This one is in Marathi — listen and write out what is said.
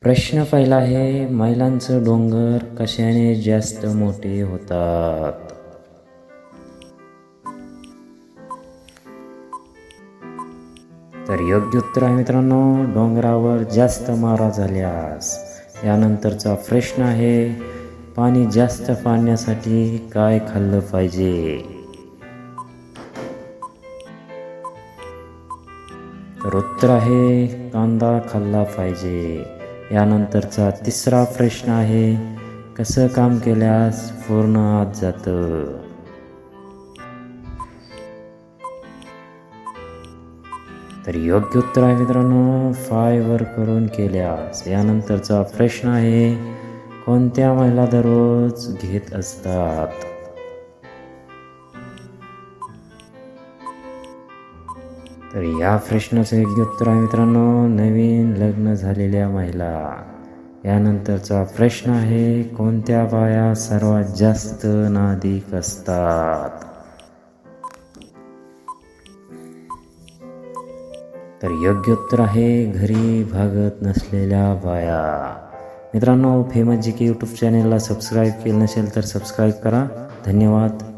प्रश्न पहिला आहे, महिलांचं डोंगर कशाने जास्त मोठे होतात? तर योग्य उत्तर आहे मित्रांनो, डोंगरावर जास्त मारा झाल्यास. यानंतरचा प्रश्न आहे, पाणी जास्त पाण्यासाठी काय खाल्लं पाहिजे? तर उत्तर आहे, कांदा खाल्ला पाहिजे. यानंतरचा तिसरा प्रश्न आहे, कसं काम केल्यास पूर्ण आत जातं? तर योग्य उत्तर आहे मित्रांनो, पाय वर करून केल्यास. यानंतरचा प्रश्न आहे, कोणत्या महिला दररोज घेत असतात? तर या प्रश्नाचं योग्य उत्तर आहे मित्रांनो, नवीन लग्न झालेल्या महिला. यानंतरचा प्रश्न आहे, कोणत्या बाया सर्वात जास्त नादिक असतात? तर योग्य उत्तर आहे, घरी भागत नसलेल्या बाया. मित्रांनो, फेमस जी के यूट्यूब चॅनेलला सबस्क्राईब केलं नसेल तर सबस्क्राईब करा. धन्यवाद.